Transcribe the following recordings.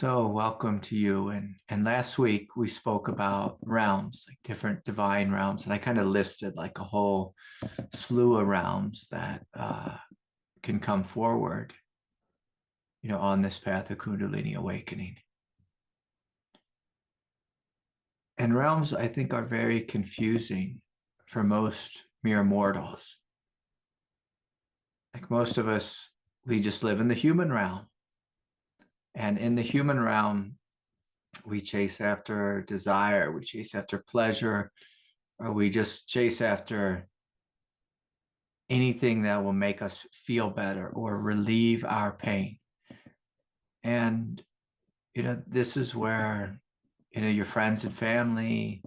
So, welcome to you. And last week we spoke about realms, like different divine realms, and I kind of listed like a whole slew of realms that can come forward, on this path of Kundalini awakening. And realms, I think, are very confusing for most mere mortals. Like most of us, we just live in the human realm. And in the human realm, we chase after desire, we chase after pleasure, or we just chase after anything that will make us feel better or relieve our pain. And, this is where, your friends and family,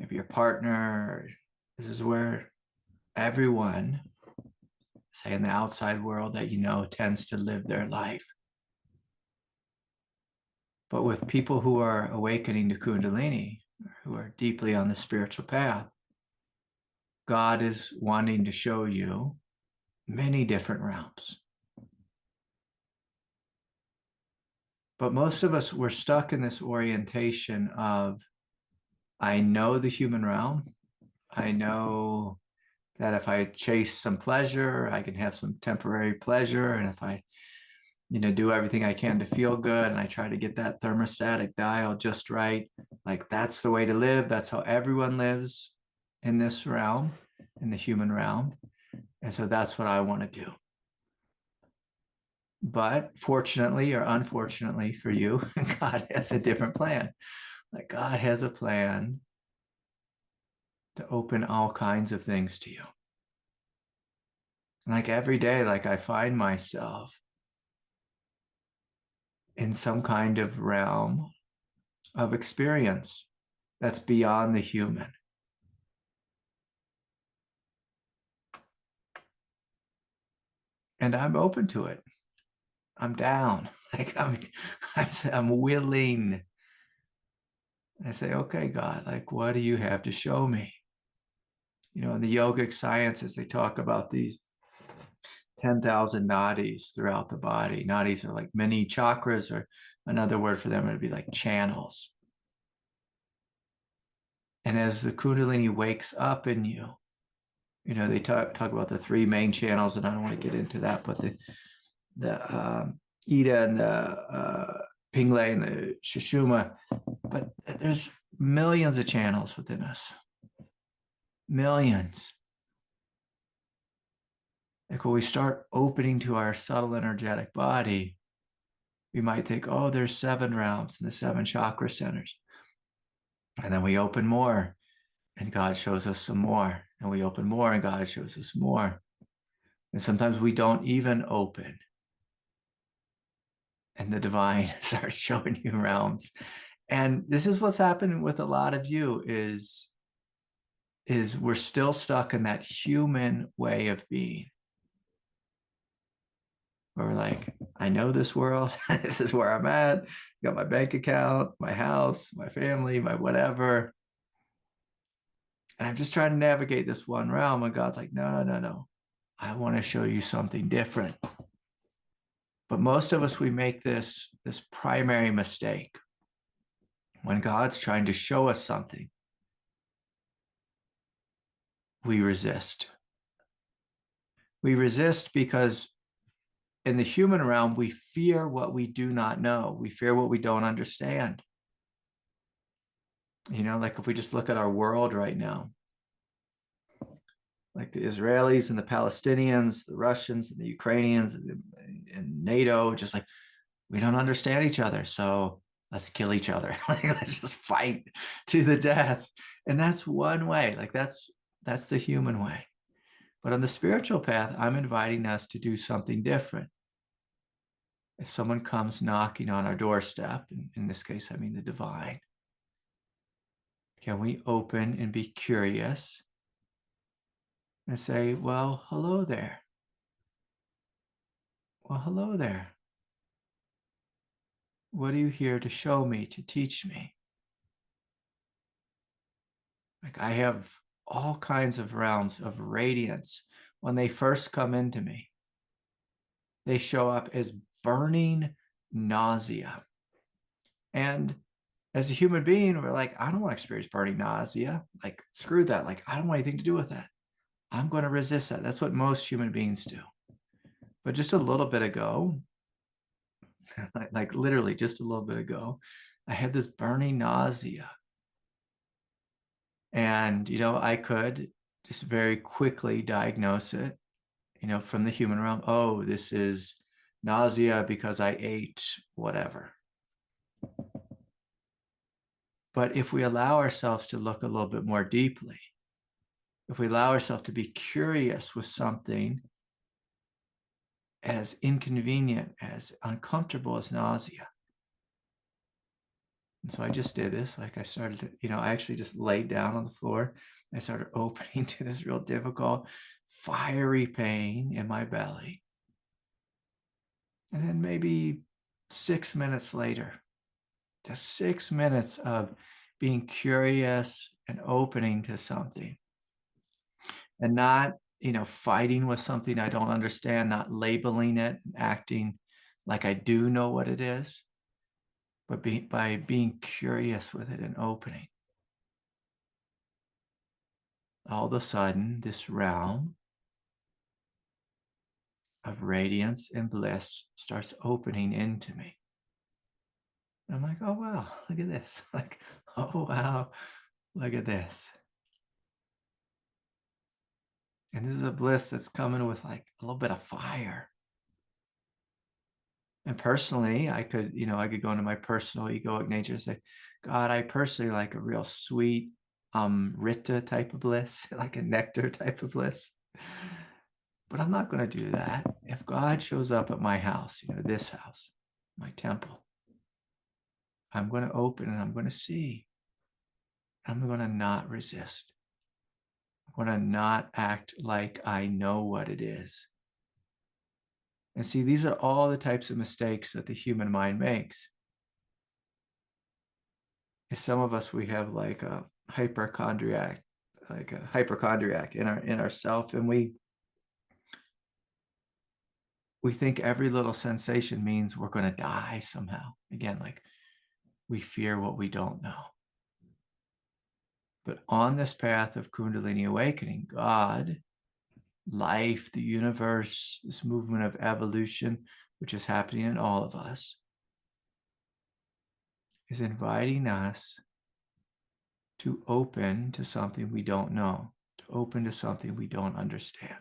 maybe your partner, this is where everyone, say in the outside world that tends to live their life. But with people who are awakening to Kundalini, who are deeply on the spiritual path, God is wanting to show you many different realms. But most of us, we're stuck in this orientation of, I know the human realm. I know that if I chase some pleasure, I can have some temporary pleasure. And if I, do everything I can to feel good and I try to get that thermostatic dial just right, like that's the way to live. That's how everyone lives in this realm, in the human realm. And so that's what I want to do. But fortunately or unfortunately for you, God has a different plan. Like God has a plan to open all kinds of things to you. And like every day, like I find myself in some kind of realm of experience that's beyond the human. And I'm open to it. I'm down. Like I'm willing. I say, okay, God, like, what do you have to show me? In the yogic sciences, they talk about these 10,000 nadis throughout the body. Nadis are like mini chakras, or another word for them would be like channels. And as the Kundalini wakes up in you, they talk about the three main channels, and I don't want to get into that, but the Ida and the Pingle and the Shushuma, but there's millions of channels within us. Millions. Like when we start opening to our subtle energetic body, we might think, oh, there's 7 realms and the 7 chakra centers. And then we open more and God shows us some more. And we open more and God shows us more. And sometimes we don't even open. And the divine starts showing you realms. And this is what's happening with a lot of you is we're still stuck in that human way of being. Where we're like, I know this world. This is where I'm at. Got my bank account, my house, my family, my whatever. And I'm just trying to navigate this one realm. And God's like, no. I want to show you something different. But most of us, we make this primary mistake. When God's trying to show us something, we resist. We resist because in the human realm, we fear what we do not know. We fear what we don't understand. Like if we just look at our world right now, like the Israelis and the Palestinians, the Russians and the Ukrainians and NATO, just like we don't understand each other. So let's kill each other. Let's just fight to the death. And that's one way. Like that's the human way. But on the spiritual path, I'm inviting us to do something different. If someone comes knocking on our doorstep, in this case, I mean the divine, can we open and be curious and say, well, hello there. Well, hello there. What are you here to show me, to teach me? Like I have all kinds of realms of radiance. When they first come into me, they show up as burning nausea. And as a human being, we're like, I don't want to experience burning nausea. Like, screw that. Like, I don't want anything to do with that. I'm going to resist that. That's what most human beings do. But just a little bit ago, like literally just a little bit ago, I had this burning nausea. And, I could just very quickly diagnose it, from the human realm. Oh, this is nausea because I ate whatever. But if we allow ourselves to look a little bit more deeply, if we allow ourselves to be curious with something as inconvenient, as uncomfortable as nausea. And so I just did this. Like I started to, I actually just laid down on the floor. I started opening to this real difficult, fiery pain in my belly. And then maybe 6 minutes later, just 6 minutes of being curious and opening to something and not, fighting with something I don't understand, not labeling it and acting like I do know what it is, but by being curious with it and opening. All of a sudden, this realm of radiance and bliss starts opening into me. And I'm like, oh, wow, look at this. Like, oh, wow, look at this. And this is a bliss that's coming with like a little bit of fire. And personally, I could go into my personal egoic nature and say, God, I personally like a real sweet Rita type of bliss, like a nectar type of bliss. But I'm not going to do that. If God shows up at my house, this house, my temple, I'm going to open and I'm going to see. I'm going to not resist. I'm going to not act like I know what it is. And see, these are all the types of mistakes that the human mind makes. And some of us, we have like a hypochondriac in our self, and we think every little sensation means we're going to die somehow. Again, like we fear what we don't know. But on this path of Kundalini awakening, God, life, the universe, this movement of evolution, which is happening in all of us, is inviting us to open to something we don't know, to open to something we don't understand.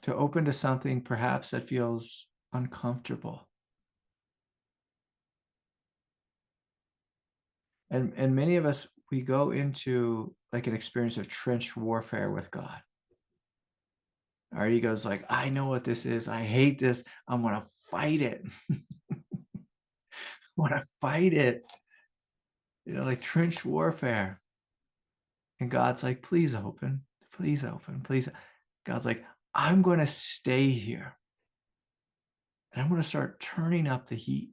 To open to something perhaps that feels uncomfortable. And many of us, we go into like an experience of trench warfare with God. Our ego's like, I know what this is. I hate this. I'm going to fight it. I want to fight it. Like trench warfare. And God's like, please open, please open, please. God's like, I'm going to stay here. And I'm going to start turning up the heat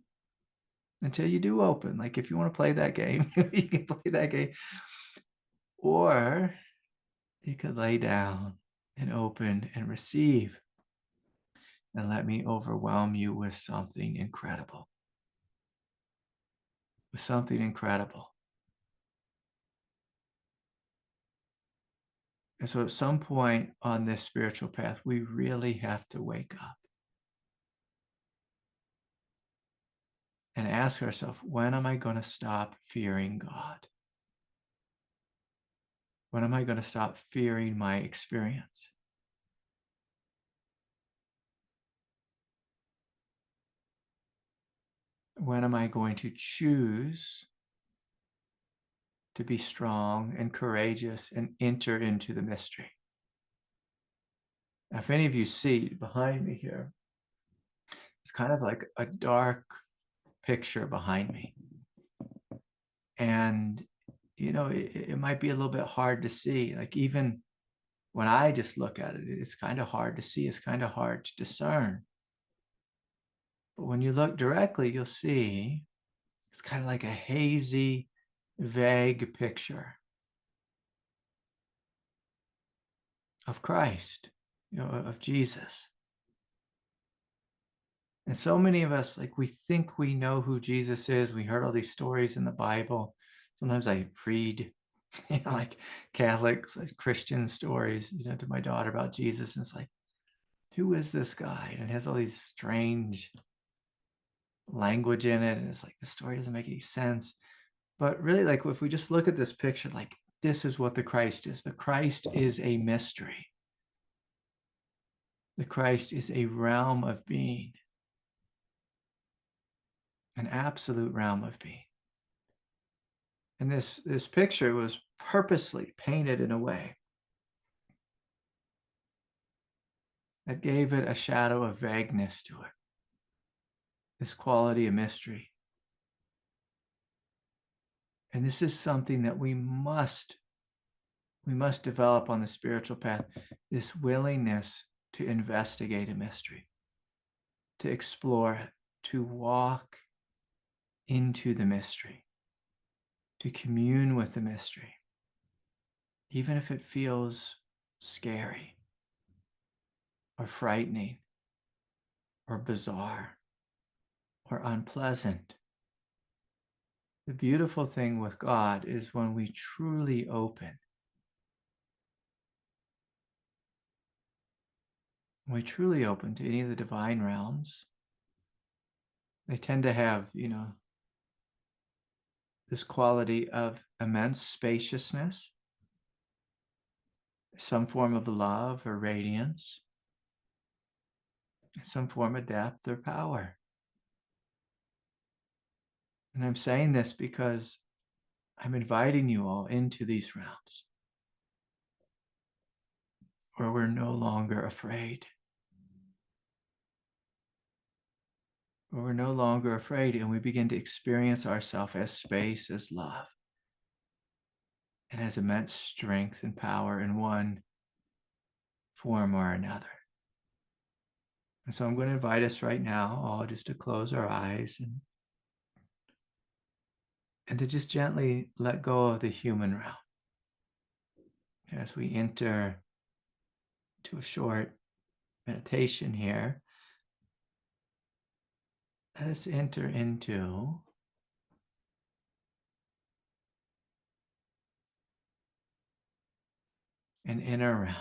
until you do open. Like if you want to play that game, you can play that game. Or you could lay down and open and receive and let me overwhelm you with something incredible. With something incredible. And so at some point on this spiritual path, we really have to wake up and ask ourselves, when am I going to stop fearing God? When am I going to stop fearing my experience? When am I going to choose to be strong and courageous and enter into the mystery? Now, if any of you see behind me here, it's kind of like a dark picture behind me. And, it might be a little bit hard to see. Like even when I just look at it, it's kind of hard to see. It's kind of hard to discern. But when you look directly, you'll see it's kind of like a hazy, vague picture of Christ. of Jesus. And so many of us, like, we think we know who Jesus is. We heard all these stories in the Bible. Sometimes I read, like Catholics, like Christian stories, to my daughter about Jesus. And it's like, who is this guy? And it has all these strange language in it. And it's like, the story doesn't make any sense. But really, like, if we just look at this picture, like, this is what the Christ is. The Christ is a mystery. The Christ is a realm of being, an absolute realm of being. And this picture was purposely painted in a way that gave it a shadow of vagueness to it, this quality of mystery. And this is something that we must develop on the spiritual path, this willingness to investigate a mystery, to explore it, to walk into the mystery, to commune with the mystery, even if it feels scary or frightening or bizarre or unpleasant. The beautiful thing with God is when we truly open, to any of the divine realms, they tend to have, this quality of immense spaciousness, some form of love or radiance, some form of depth or power. And I'm saying this because I'm inviting you all into these realms where we're no longer afraid. Where we're no longer afraid, and we begin to experience ourselves as space, as love, and as immense strength and power in one form or another. And so I'm going to invite us right now all just to close our eyes and to just gently let go of the human realm as we enter to a short meditation here. Let us enter into an inner realm.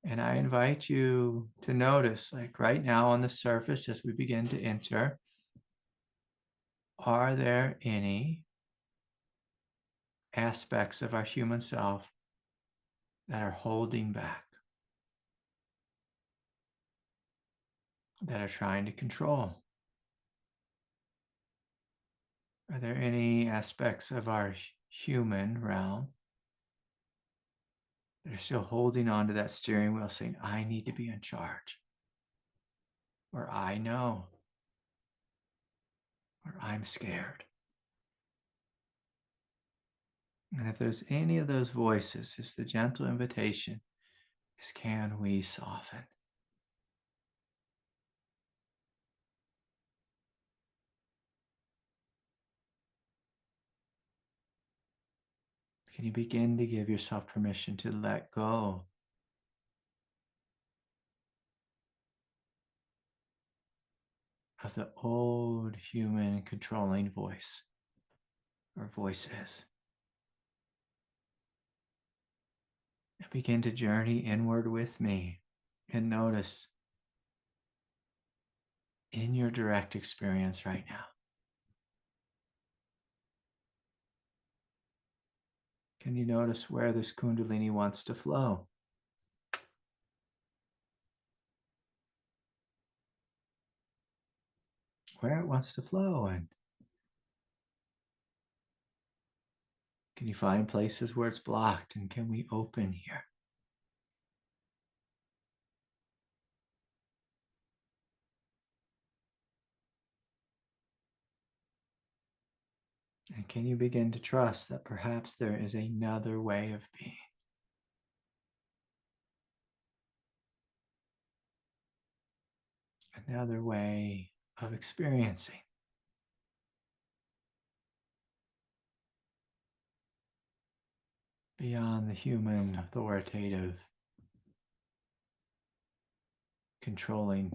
And I invite you to notice, like right now on the surface, as we begin to enter, are there any aspects of our human self that are holding back, that are trying to control? Are there any aspects of our human realm that are still holding on to that steering wheel, saying, I need to be in charge, or I know, or I'm scared? And if there's any of those voices, it's the gentle invitation is, can we soften? Can you begin to give yourself permission to let go of the old human controlling voice or voices, and begin to journey inward with me and notice in your direct experience right now, can you notice where this Kundalini wants to flow? Where it wants to flow, and can you find places where it's blocked, and can we open here? And can you begin to trust that perhaps there is another way of being? Another way of experiencing. beyond the human authoritative controlling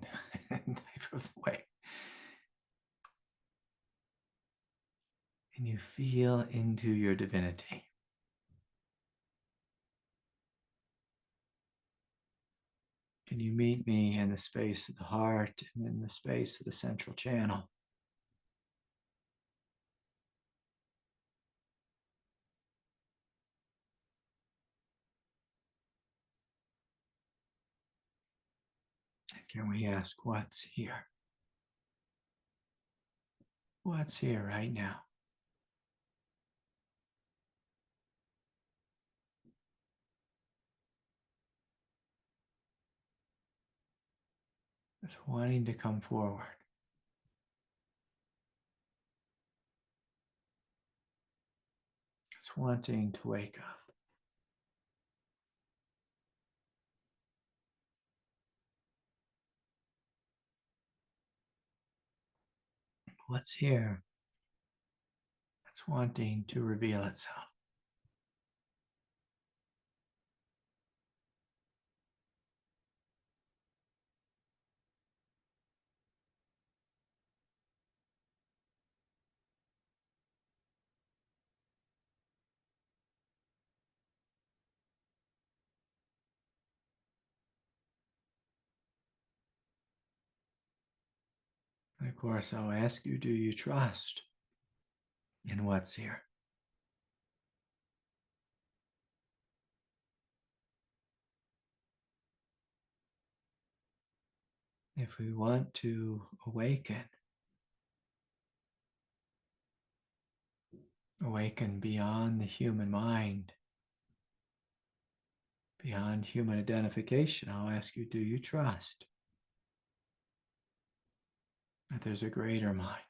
type of way. And you feel into your divinity. Can you meet me in the space of the heart and in the space of the central channel? Can we ask what's here? What's here right now? It's wanting to come forward. It's wanting to wake up. What's here? It's wanting to reveal itself. And of course, I'll ask you, do you trust in what's here? If we want to awaken beyond the human mind, beyond human identification, I'll ask you, do you trust that there's a greater mind?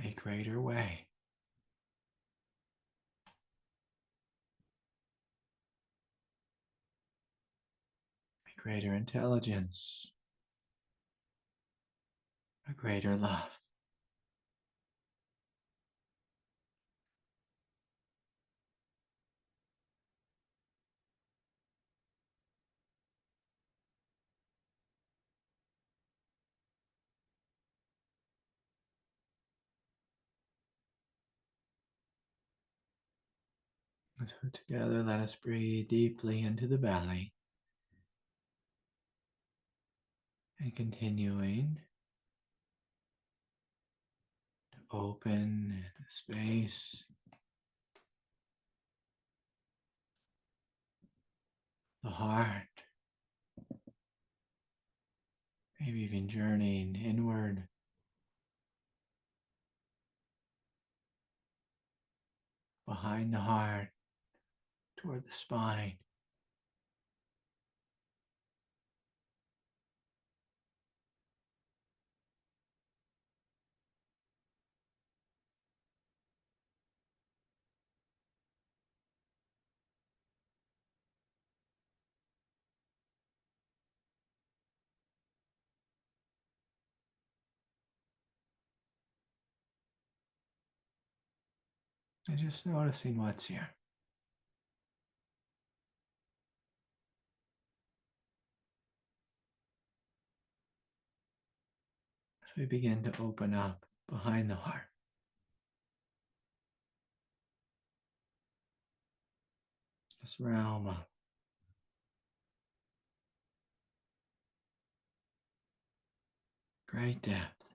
A greater way, a greater intelligence, a greater love. So together, let us breathe deeply into the belly and continuing to open the space, the heart, maybe even journeying inward, behind the heart, toward the spine. And just noticing what's here. As we begin to open up behind the heart. This realm of great depth.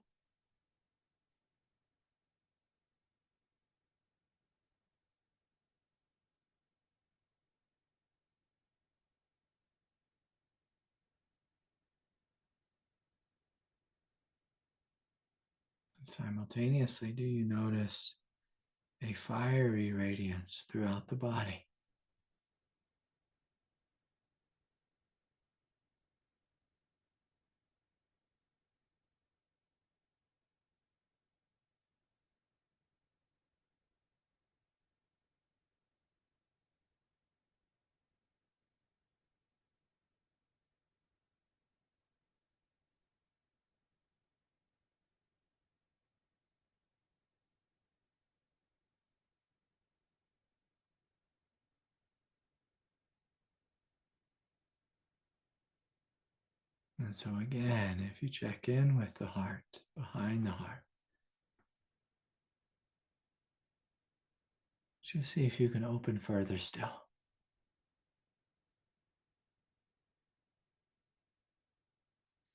And simultaneously, do you notice a fiery radiance throughout the body? And so again, if you check in with the heart, behind the heart, just see if you can open further still.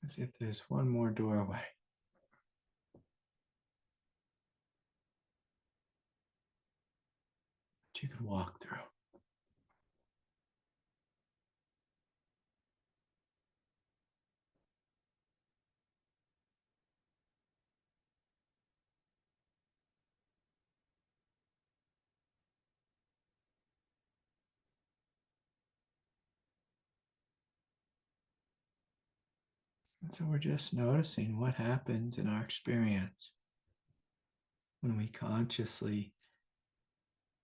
As if there's one more doorway. That you could walk through. And so we're just noticing what happens in our experience when we consciously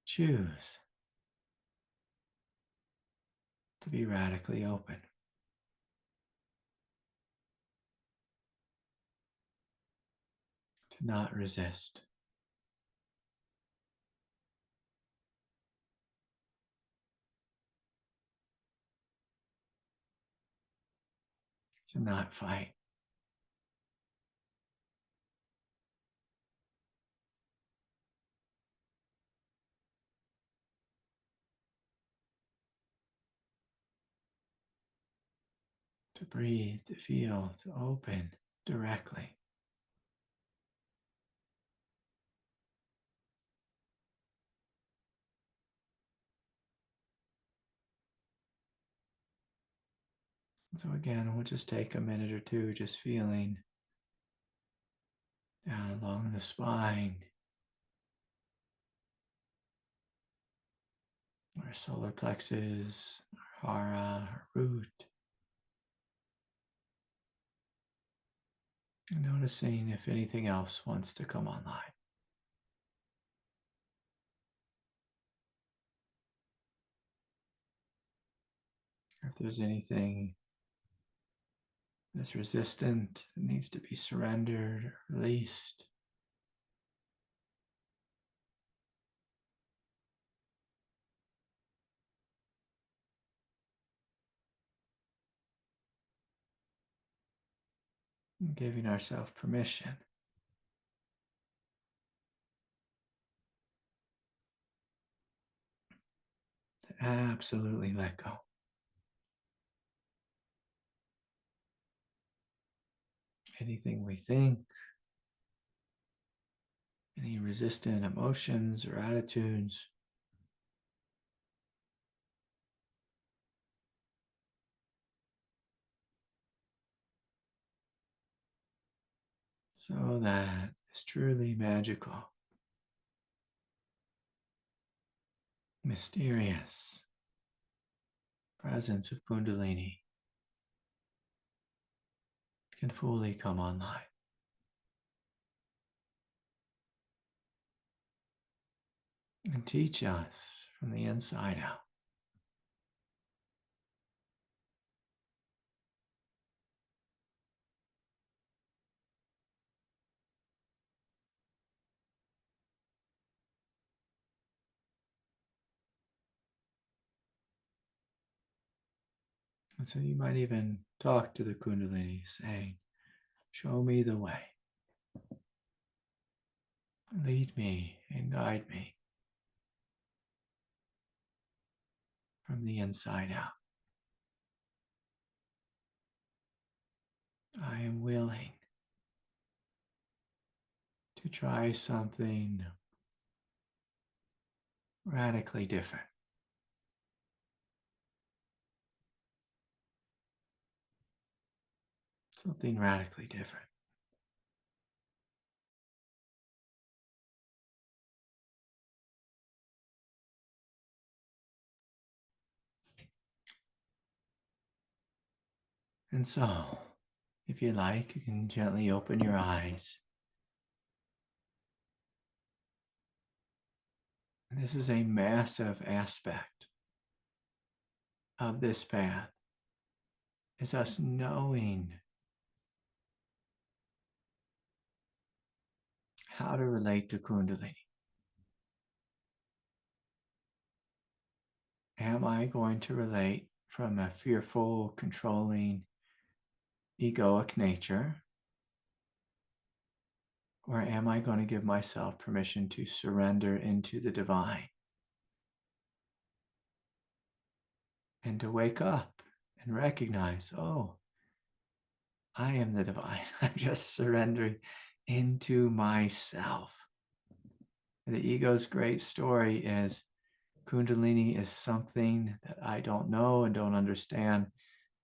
choose to be radically open. To not resist. To not fight. To breathe, to feel, to open directly. So again, we'll just take a minute or two just feeling down along the spine, our solar plexus, our hara, our root. And noticing if anything else wants to come online. If there's anything that's resistant that needs to be surrendered or released. And giving ourselves permission to absolutely let go. Anything we think, any resistant emotions or attitudes, so that it's truly magical, mysterious presence of Kundalini can fully come online. And teach us from the inside out. And so you might even talk to the Kundalini saying, show me the way. Lead me and guide me from the inside out. I am willing to try something radically different. Something radically different. And so, if you like, you can gently open your eyes. This is a massive aspect of this path. It's us knowing how to relate to Kundalini. Am I going to relate from a fearful, controlling, egoic nature? Or am I going to give myself permission to surrender into the divine and to wake up and recognize, oh, I am the divine. I'm just surrendering into myself. The ego's great story is Kundalini is something that I don't know and don't understand,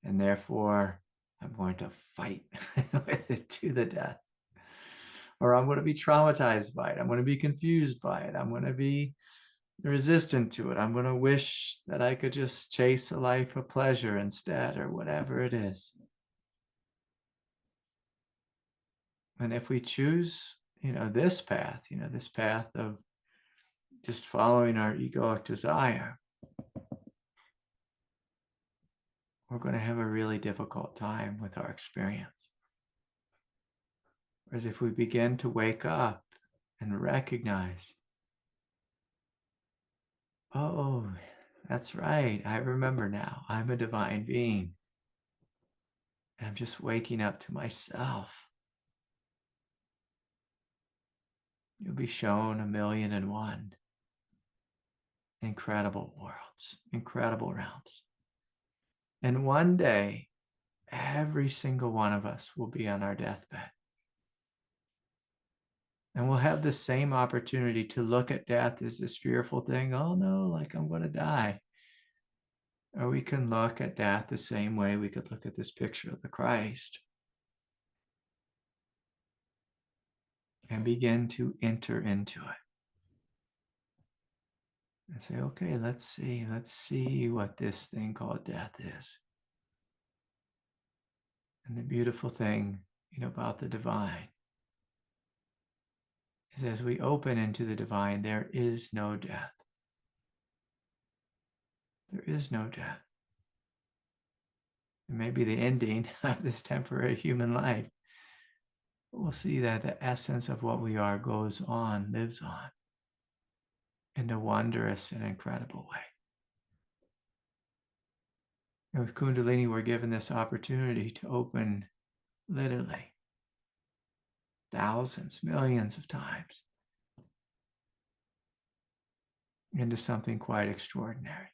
and therefore I'm going to fight with it to the death. Or I'm going to be traumatized by it. I'm going to be confused by it. I'm going to be resistant to it. I'm going to wish that I could just chase a life of pleasure instead, or whatever it is. And if we choose, this path, this path of just following our egoic desire, we're going to have a really difficult time with our experience. Whereas if we begin to wake up and recognize, oh, that's right, I remember now, I'm a divine being. And I'm just waking up to myself. You'll be shown 1,000,001 incredible worlds, incredible realms. And one day, every single one of us will be on our deathbed. And we'll have the same opportunity to look at death as this fearful thing. Oh no, like I'm going to die. Or we can look at death the same way we could look at this picture of the Christ and begin to enter into it. And say, okay, let's see what this thing called death is. And the beautiful thing, about the divine is as we open into the divine, there is no death. There is no death. It may be the ending of this temporary human life, but we'll see that the essence of what we are goes on, lives on, in a wondrous and incredible way. And with Kundalini, we're given this opportunity to open literally thousands, millions of times into something quite extraordinary.